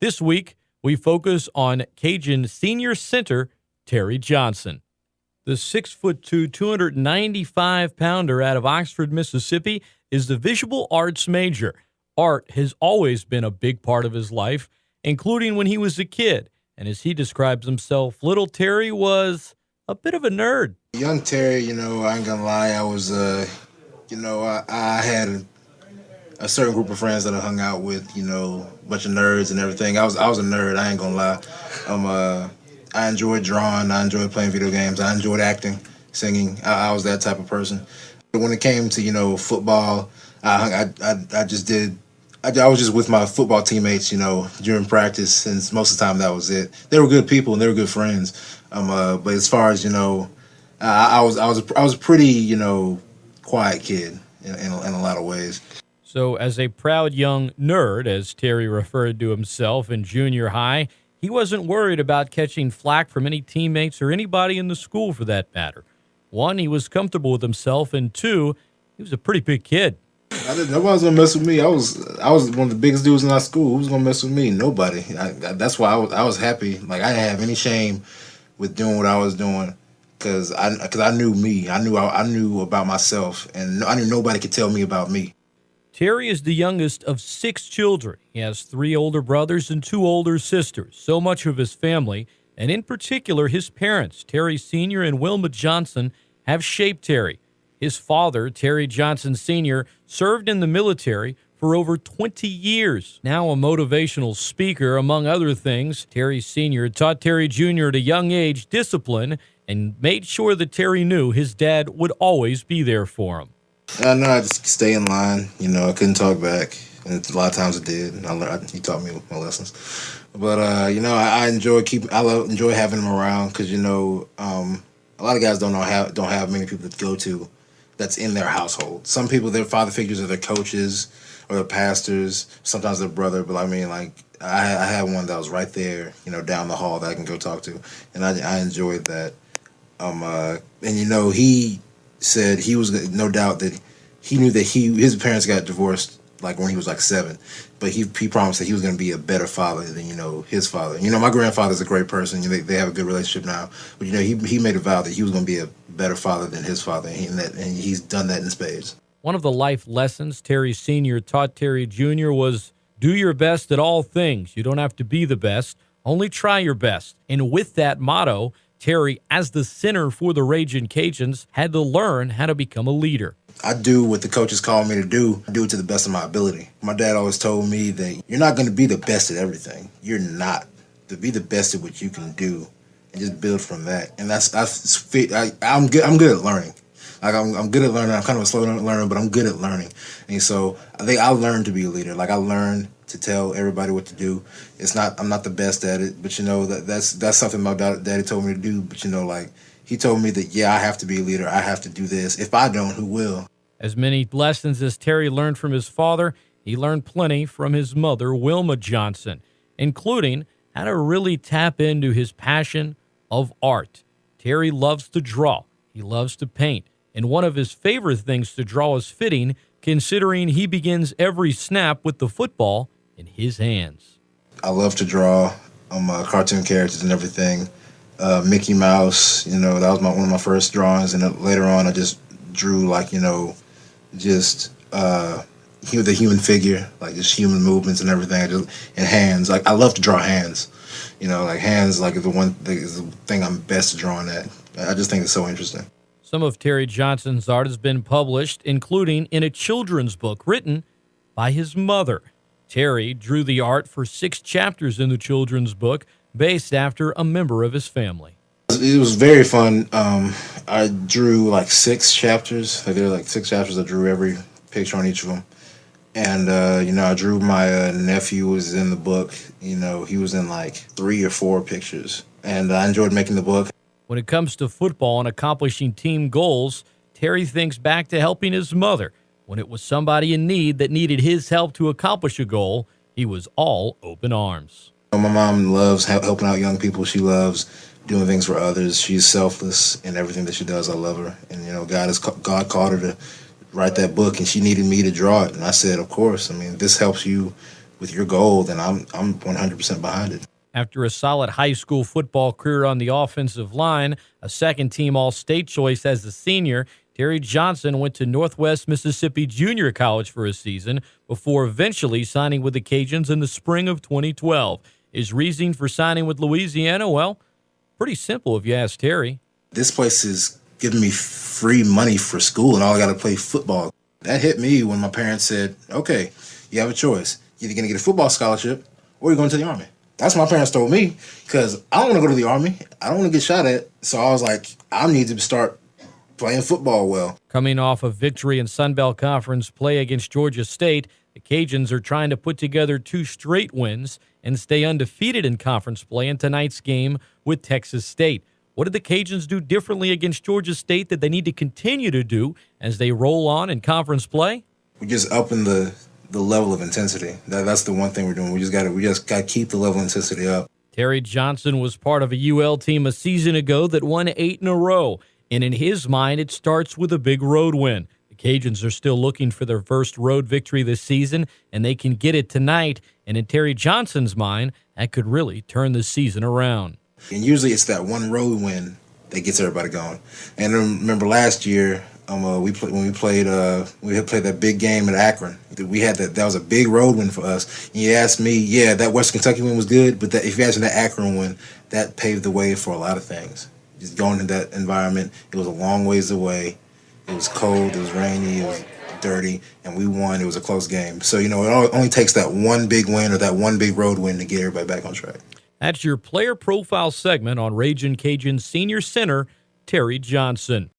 This week, we focus on Cajun senior center Terry Johnson. The 6'2", 295-pounder out of Oxford, Mississippi, is the visual arts major. Art has always been a big part of his life, including when he was a kid. And as he describes himself, little Terry was a bit of a nerd. Young Terry, I ain't gonna lie, I was, I had a certain group of friends that I hung out with, a bunch of nerds and everything. I was a nerd, I ain't gonna lie. I enjoyed drawing, I enjoyed playing video games, I enjoyed acting, singing. I was that type of person. But when it came to, football, I was just with my football teammates, during practice, and most of the time that was it. They were good people and they were good friends. But as far as I was a pretty quiet kid in a lot of ways. So, as a proud young nerd, as Terry referred to himself in junior high, he wasn't worried about catching flack from any teammates or anybody in the school for that matter. One, he was comfortable with himself, and two, he was a pretty big kid. Nobody was gonna mess with me. I was one of the biggest dudes in our school. Who was gonna mess with me? Nobody. That's why I was happy. Like, I didn't have any shame with doing what I was doing, because I knew me. I knew about myself, and I knew nobody could tell me about me. Terry is the youngest of 6 children. He has 3 older brothers and 2 older sisters. So much of his family, and in particular his parents, Terry Sr. and Wilma Johnson, have shaped Terry. His father, Terry Johnson Sr., served in the military for over 20 years. Now a motivational speaker, among other things, Terry Sr. taught Terry Jr. at a young age discipline and made sure that Terry knew his dad would always be there for him. I know I just stay in line. I couldn't talk back, and a lot of times I did. He taught me my lessons. But I enjoy having him around, because a lot of guys don't have many people to go to that's in their household. Some people, their father figures are their coaches or their pastors, sometimes their brother. But I had one that was right there, down the hall that I can go talk to, and I enjoyed that. He said he was, no doubt that he knew that his parents got divorced when he was 7, but he promised that he was going to be a better father than his father. My grandfather's a great person. They have a good relationship now, but he made a vow that he was going to be a better father than his father, and he's done that in spades. One of the life lessons Terry Sr. taught Terry Jr. was do your best at all things. You don't have to be the best, only try your best. And with that motto, Terry, as the center for the Ragin Cajuns, had to learn how to become a leader. I do what the coaches call me to do. I do it to the best of my ability. My dad always told me that you're not going to be the best at everything. You're not. To be the best at what you can do, and just build from that. And I'm good at learning. I'm good at learning. I'm kind of a slow learner, but I'm good at learning. And so I think I learned to be a leader. I learned to tell everybody what to do. I'm not the best at it, but that's something my daddy told me to do. But he told me that, I have to be a leader. I have to do this. If I don't, who will? As many lessons as Terry learned from his father, he learned plenty from his mother, Wilma Johnson, including how to really tap into his passion of art. Terry loves to draw. He loves to paint. And one of his favorite things to draw is fitting, considering he begins every snap with the football in his hands. I love to draw cartoon characters and everything. Mickey Mouse, that was one of my first drawings. And then later on, I just drew the human figure, just human movements and everything. And hands. I love to draw hands. Hands is the thing I'm best at drawing at. I just think it's so interesting. Some of Terry Johnson's art has been published, including in a children's book written by his mother. Terry drew the art for 6 chapters in the children's book, based after a member of his family. It was very fun. I drew 6 chapters. There were 6 chapters. I drew every picture on each of them. And, I drew my nephew was in the book. He was in 3 or 4 pictures. And I enjoyed making the book. When it comes to football and accomplishing team goals, Terry thinks back to helping his mother. When it was somebody in need that needed his help to accomplish a goal, he was all open arms. My mom loves helping out young people. She loves doing things for others. She's selfless in everything that she does. I love her. And, God called her to write that book, and she needed me to draw it. And I said, of course. This helps you with your goal, then I'm 100% behind it. After a solid high school football career on the offensive line, a second-team All-State choice as a senior, Terry Johnson went to Northwest Mississippi Junior College for a season before eventually signing with the Cajuns in the spring of 2012. His reasoning for signing with Louisiana, well, pretty simple if you ask Terry. This place is giving me free money for school, and all I got to play football. That hit me when my parents said, okay, you have a choice. You're either going to get a football scholarship or you're going to the Army. That's what my parents told me, because I don't want to go to the Army. I don't want to get shot at. So I was like, I need to start playing football well. Coming off a victory in Sun Belt Conference play against Georgia State, the Cajuns are trying to put together 2 straight wins and stay undefeated in conference play in tonight's game with Texas State. What did the Cajuns do differently against Georgia State that they need to continue to do as they roll on in conference play? We're just upping the level of intensity. That's the one thing we're doing. We just got to keep the level of intensity up. Terry Johnson was part of a UL team a season ago that won 8 in a row, and in his mind, it starts with a big road win. The Cajuns are still looking for their first road victory this season, and they can get it tonight. And in Terry Johnson's mind, that could really turn the season around. And usually it's that one road win that gets everybody going. And I remember last year, we had played that big game at Akron. We had that was a big road win for us. And you asked me, yeah, that Western Kentucky win was good, but if you asked me that Akron win, that paved the way for a lot of things. Just going into that environment, it was a long ways away. It was cold, it was rainy, it was dirty, and we won. It was a close game. So, it only takes that one big win or that one big road win to get everybody back on track. That's your player profile segment on Ragin Cajun senior center, Terry Johnson.